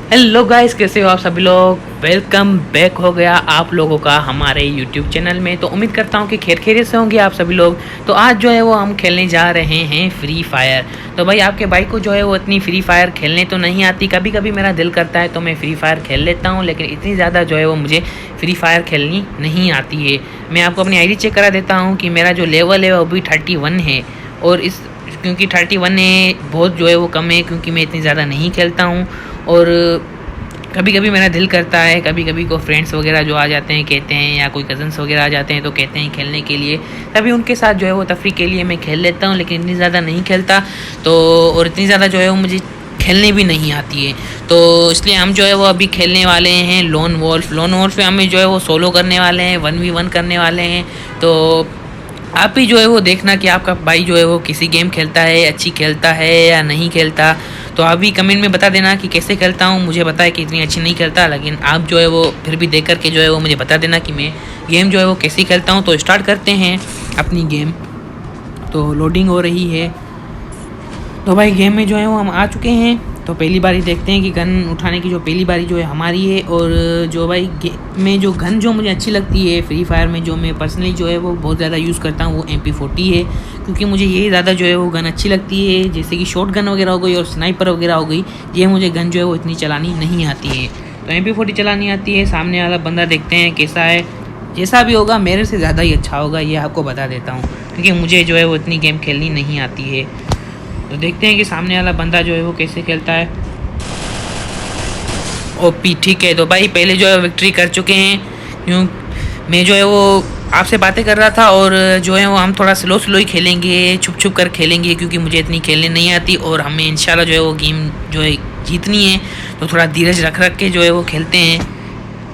Hello guys, कैसे हो आप सभी लोग। वेलकम बैक हो गया आप लोगों का हमारे यूट्यूब चैनल में। तो उम्मीद करता हूँ कि खैरियत से होंगे आप सभी लोग। तो आज जो है वो हम खेलने जा रहे हैं फ्री फायर। तो भाई आपके भाई को जो है वो इतनी फ्री फायर खेलने तो नहीं आती। कभी कभी मेरा दिल करता है तो मैं फ्री फायर खेल लेता हूँ, लेकिन इतनी ज़्यादा जो है वो मुझे फ्री फायर खेलनी नहीं आती है। मैं आपको अपनी आईडी चेक करा देता हूँ कि मेरा जो लेवल है वो अभी 31 है। और इस क्योंकि 31 है बहुत जो है वो कम है, क्योंकि मैं इतनी ज़्यादा नहीं खेलता हूँ। और कभी कभी मेरा दिल करता है, कभी कभी को फ्रेंड्स वगैरह जो आ जाते हैं कहते हैं, या कोई कज़न्स वगैरह आ जाते हैं तो कहते हैं खेलने के लिए, तभी उनके साथ जो है वो तफरी के लिए मैं खेल लेता हूँ, लेकिन इतनी ज़्यादा नहीं खेलता। तो और इतनी ज़्यादा जो है वो मुझे खेलने भी नहीं आती है। तो इसलिए हम जो है वो अभी खेलने वाले हैं लोन वॉल्फ पे हमें जो है वो सोलो करने वाले हैं, 1v1 करने वाले हैं। तो आप भी जो है वो देखना कि आपका भाई जो है वो किसी गेम खेलता है, अच्छी खेलता है या नहीं खेलता। तो आप भी कमेंट में बता देना कि कैसे खेलता हूँ। मुझे पता है कि इतनी अच्छी नहीं खेलता, लेकिन आप जो है वो फिर भी देख करके जो है वो मुझे बता देना कि मैं गेम जो है वो कैसी खेलता हूँ। तो स्टार्ट करते हैं अपनी गेम। तो लोडिंग हो रही है। तो भाई गेम में जो है वो हम आ चुके हैं। तो पहली बारी देखते हैं कि गन उठाने की जो पहली बारी जो है हमारी है। और जो भाई में जो गन जो मुझे अच्छी लगती है फ्री फायर में, जो मैं पर्सनली जो है वो बहुत ज़्यादा यूज़ करता हूँ, वो MP40 है। क्योंकि मुझे ये ज़्यादा जो है वो गन अच्छी लगती है। जैसे कि शॉर्ट गन वगैरह हो गई और स्नाइपर वगैरह हो गई, ये मुझे गन जो है वो इतनी चलानी नहीं आती है। तो MP40 चलानी आती है। सामने वाला बंदा देखते हैं कैसा है। जैसा भी होगा मेरे से ज़्यादा ही अच्छा होगा, ये आपको बता देता हूँ, क्योंकि मुझे जो है वो इतनी गेम खेलनी नहीं आती है। तो देखते हैं कि सामने वाला बंदा जो है वो कैसे खेलता है। ओपी, ठीक है। तो भाई पहले जो है विक्ट्री कर चुके हैं। क्यों मैं जो है वो आपसे बातें कर रहा था, और जो है वो हम थोड़ा स्लो स्लो ही खेलेंगे, छुप छुप कर खेलेंगे, क्योंकि मुझे इतनी खेलने नहीं आती। और हमें इंशाल्लाह जो है वो गेम जो है जीतनी है। तो थोड़ा धीरज रख रख के जो है वो खेलते हैं,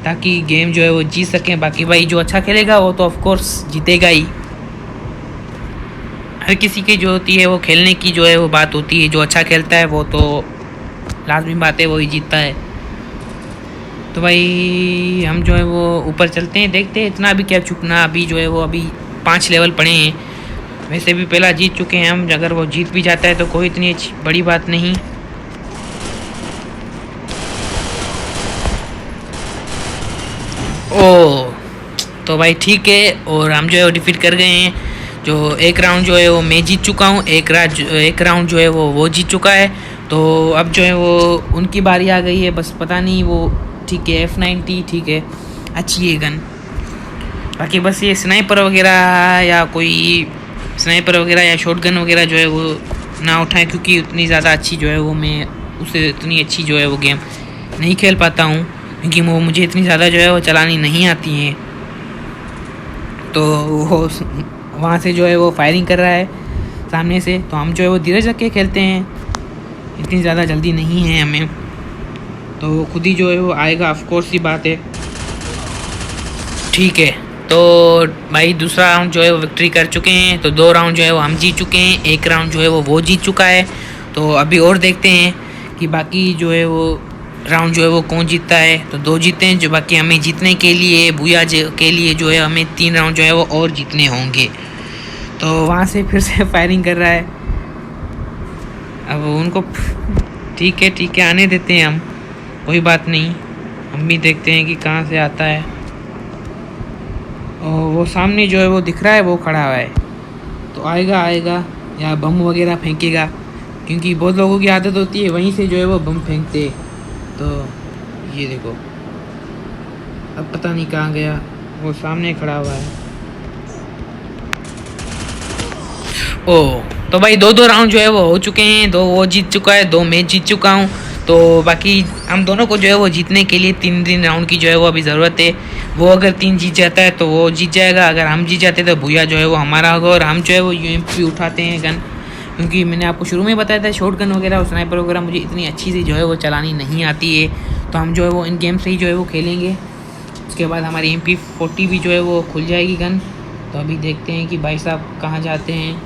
ताकि गेम जो है वो जीत सकें। बाकी भाई जो अच्छा खेलेगा वो तो ऑफकोर्स जीतेगा ही। हर किसी की जो होती है वो खेलने की जो है वो बात होती है। जो अच्छा खेलता है वो तो लाजमी बात है, वही जीतता है। तो भाई हम जो है वो ऊपर चलते हैं, देखते हैं। इतना भी क्या चुपना, अभी जो है वो अभी 5 लेवल पड़े हैं। वैसे भी पहला जीत चुके हैं हम। अगर वो जीत भी जाता है तो कोई इतनी बड़ी बात नहीं। ओ, तो भाई ठीक है। और हम जो है वो डिफीट कर गए हैं। जो एक राउंड जो है वो मैं जीत चुका हूँ, एक राउंड जो है वो जीत चुका है। तो अब जो है वो उनकी बारी आ गई है। बस पता नहीं वो, ठीक है F90 ठीक है, अच्छी है गन। बाकी बस ये स्नाइपर वगैरह या शॉटगन वगैरह जो है वो ना उठाएं, क्योंकि उतनी ज़्यादा अच्छी जो है वो मैं उसे इतनी अच्छी जो है वो गेम नहीं खेल पाता हूँ, क्योंकि वो मुझे इतनी ज़्यादा जो है वो चलानी नहीं आती हैं। तो वो वहाँ से जो है वो फायरिंग कर रहा है सामने से। तो हम जो है वो धीरज रख के खेलते हैं, इतनी ज़्यादा जल्दी नहीं है हमें। तो खुद ही जो है वो आएगा, ऑफकोर्स ही बात है। ठीक है। तो भाई दूसरा राउंड जो है वो विक्ट्री कर चुके हैं। तो 2 राउंड जो है वो हम जीत चुके हैं, एक राउंड जो है वो जीत चुका है। तो अभी और देखते हैं कि बाकी जो है वो राउंड जो है वो कौन जीतता है। तो 2 जीते हैं, जो बाकी हमें जीतने के लिए भूया के लिए जो है हमें 3 राउंड जो है वो और जीतने होंगे। तो वहाँ से फिर से फायरिंग कर रहा है। अब उनको ठीक है आने देते हैं हम, कोई बात नहीं। हम भी देखते हैं कि कहाँ से आता है। और वो सामने जो है वो दिख रहा है, वो खड़ा हुआ है। तो आएगा या बम वगैरह फेंकेगा, क्योंकि बहुत लोगों की आदत होती है वहीं से जो है वो बम फेंकते। तो ये देखो, अब पता नहीं कहाँ गया, वो सामने खड़ा हुआ है। ओ, तो भाई 2 राउंड जो है वो हो चुके हैं। 2 वो जीत चुका है, 2 मैं जीत चुका हूँ। तो बाकी हम दोनों को जो है वो जीतने के लिए 3 राउंड की जो है वो अभी ज़रूरत है। वो अगर 3 जीत जाता है तो वो जीत जाएगा, अगर हम जीत जाते तो भूया जो है वो हमारा होगा। और हम जो है वो UMP उठाते हैं गन, क्योंकि मैंने आपको शुरू में बताया था शॉर्ट गन वगैरह और स्नाइपर वगैरह मुझे इतनी अच्छी सी जो है वो चलानी नहीं आती है। तो हम जो है वो इन गेम से ही जो है वो खेलेंगे। उसके बाद हमारी MP40 भी जो है वो खुल जाएगी गन। तो अभी देखते हैं कि भाई साहब कहाँ जाते हैं।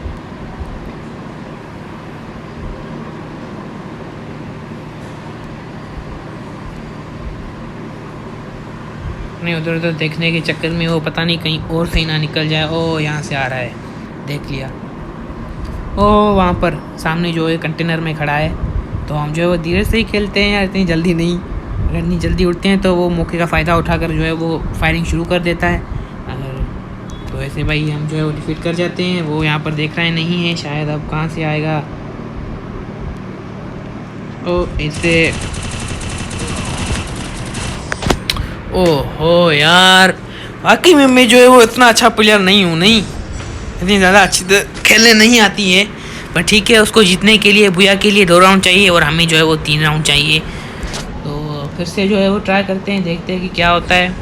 अपने उधर उधर देखने के चक्कर में वो पता नहीं कहीं और से ही ना निकल जाए। ओ, यहाँ से आ रहा है, देख लिया। ओ, वहाँ पर सामने जो है कंटेनर में खड़ा है। तो हम जो है वो धीरे से ही खेलते हैं यार, इतनी जल्दी नहीं। अगर इतनी जल्दी उठते हैं तो वो मौके का फ़ायदा उठाकर जो है वो फायरिंग शुरू कर देता है। अगर तो ऐसे भाई हम जो है वो डिफीट कर जाते हैं। वो यहाँ पर देख रहे नहीं है, शायद अब कहाँ से आएगा। ओ इससे ओहो यार, वाकई में मैं जो है वो इतना अच्छा प्लेयर नहीं हूँ, नहीं इतनी ज़्यादा अच्छी खेलने नहीं आती है। पर ठीक है, उसको जीतने के लिए भूया के लिए 2 राउंड चाहिए और हमें जो है वो 3 राउंड चाहिए। तो फिर से जो है वो ट्राई करते हैं, देखते हैं कि क्या होता है।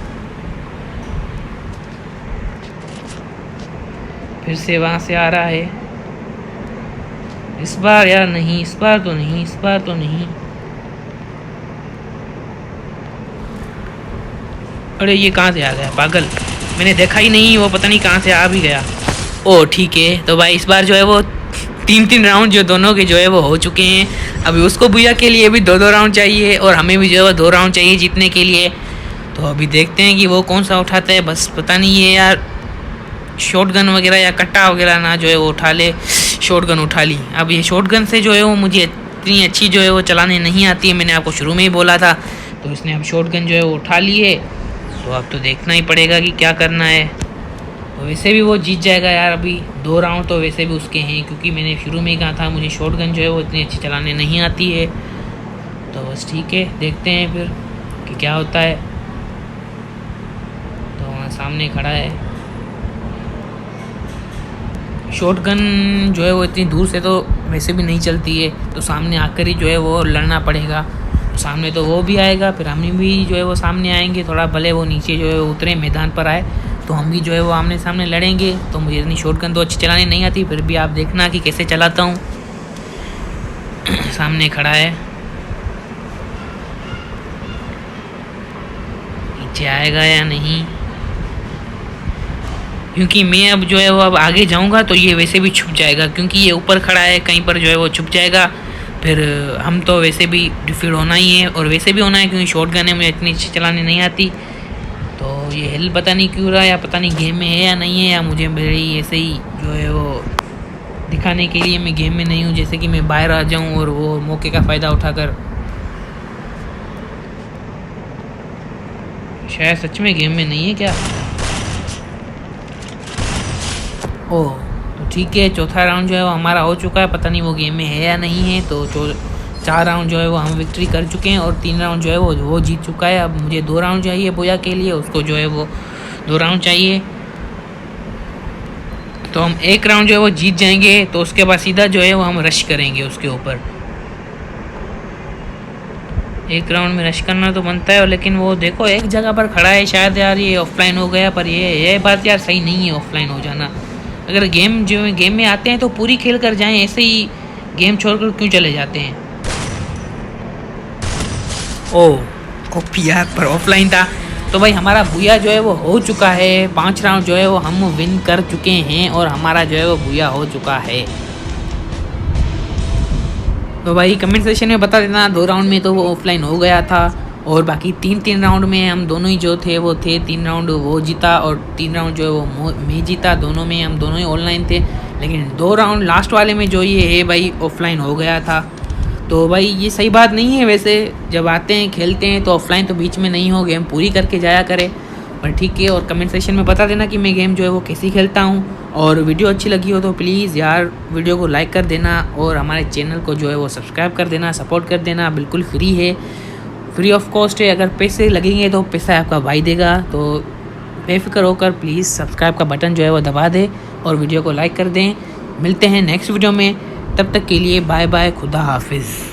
फिर से वहाँ से आ रहा है। इस बार यार नहीं, इस बार तो नहीं, इस बार तो नहीं। अरे ये कहाँ से आ गया पागल, मैंने देखा ही नहीं, वो पता नहीं कहाँ से आ भी गया। ओ ठीक है, तो भाई इस बार जो है वो 3-3 राउंड जो दोनों के जो है वो हो चुके हैं। अभी उसको भूया के लिए भी 2-2 राउंड चाहिए और हमें भी जो है वो 2 राउंड चाहिए जीतने के लिए। तो अभी देखते हैं कि वो कौन सा उठाता है। बस पता नहीं है यार, शॉटगन वगैरह या कट्टा वगैरह ना जो है वो उठा ले। शॉटगन उठा ली। अब ये शॉटगन से जो है वो मुझे इतनी अच्छी जो है वो चलाने नहीं आती है, मैंने आपको शुरू में ही बोला था। तो इसने अब शॉटगन जो है वो उठा ली है। तो अब तो देखना ही पड़ेगा कि क्या करना है। तो वैसे भी वो जीत जाएगा यार, अभी 2 राउंड तो वैसे भी उसके हैं, क्योंकि मैंने शुरू में ही कहा था मुझे शॉटगन जो है वो इतनी अच्छी चलाने नहीं आती है। तो बस ठीक है, देखते हैं फिर कि क्या होता है। तो वहाँ सामने खड़ा है। शॉटगन जो है वो इतनी दूर से तो वैसे भी नहीं चलती है, तो सामने आकर ही जो है वो लड़ना पड़ेगा। सामने तो वो भी आएगा, फिर हम भी जो है वो सामने आएंगे। थोड़ा भले वो नीचे जो है उतरे मैदान पर आए तो हम भी जो है वो आमने सामने लड़ेंगे। तो मुझे इतनी शॉटगन तो अच्छी चलानी नहीं आती, फिर भी आप देखना कि कैसे चलाता हूँ। सामने खड़ा है, नीचे आएगा या नहीं, क्योंकि मैं अब जो है वो अब आगे जाऊंगा तो ये वैसे भी छुप जाएगा, क्योंकि ये ऊपर खड़ा है कहीं पर जो है वो छुप जाएगा। फिर हम तो वैसे भी डिफीट होना ही है, और वैसे भी होना है क्योंकि शॉटगन है, मुझे इतनी अच्छी चलाने नहीं आती। तो ये हिल पता नहीं क्यों रहा है, या पता नहीं गेम में है या नहीं है, या मुझे मेरी ऐसे ही जो है वो दिखाने के लिए मैं गेम में नहीं हूँ, जैसे कि मैं बाहर आ जाऊँ और वो मौके का फ़ायदा उठाकर। शायद सच में गेम में नहीं है क्या? ओह तो ठीक है, चौथा राउंड जो है वो हमारा हो चुका है। पता नहीं वो गेम में है या नहीं है। तो 4 राउंड जो है वो हम विक्ट्री कर चुके हैं और 3 राउंड जो है वो जीत चुका है। अब मुझे 2 राउंड चाहिए बोया के लिए, उसको जो है वो 2 राउंड चाहिए। तो हम 1 राउंड जो है वो जीत जाएंगे, तो उसके बाद सीधा जो है वो हम रश करेंगे उसके ऊपर। 1 राउंड में रश करना तो बनता है, लेकिन वो देखो एक जगह पर खड़ा है। शायद यार ये ऑफलाइन हो गया, पर ये बात यार सही नहीं है ऑफलाइन हो जाना। अगर गेम में आते हैं तो पूरी खेल कर जाएं, ऐसे ही गेम छोड़कर क्यों चले जाते हैं? ओह कॉपी यार, पर ऑफलाइन था। तो भाई हमारा भूया जो है वो हो चुका है। 5 राउंड जो है वो हम विन कर चुके हैं और हमारा जो है वो भूया हो चुका है। तो भाई कमेंट सेक्शन में बता देना, 2 राउंड में तो वो ऑफलाइन हो गया था, और बाकी 3 राउंड में हम दोनों ही जो थे वो थे। 3 राउंड वो जीता और 3 राउंड जो है वो मैं जीता। दोनों में हम दोनों ही ऑनलाइन थे, लेकिन 2 राउंड लास्ट वाले में जो ये है भाई ऑफलाइन हो गया था। तो भाई ये सही बात नहीं है वैसे, जब आते हैं खेलते हैं तो ऑफलाइन तो बीच में नहीं हो, गेम पूरी करके जाया करें। पर ठीक है, और कमेंट सेक्शन में बता देना कि मैं गेम जो है वो कैसी खेलता हूँ। और वीडियो अच्छी लगी हो तो प्लीज़ यार वीडियो को लाइक कर देना, और हमारे चैनल को जो है वो सब्सक्राइब कर देना, सपोर्ट कर देना। बिल्कुल फ्री है, फ्री ऑफ कॉस्ट है। अगर पैसे लगेंगे तो पैसा आपका भाई देगा। तो बेफिक्र होकर प्लीज़ सब्सक्राइब का बटन जो है वो दबा दें और वीडियो को लाइक कर दें। मिलते हैं नेक्स्ट वीडियो में, तब तक के लिए बाय बाय, खुदा हाफिज़।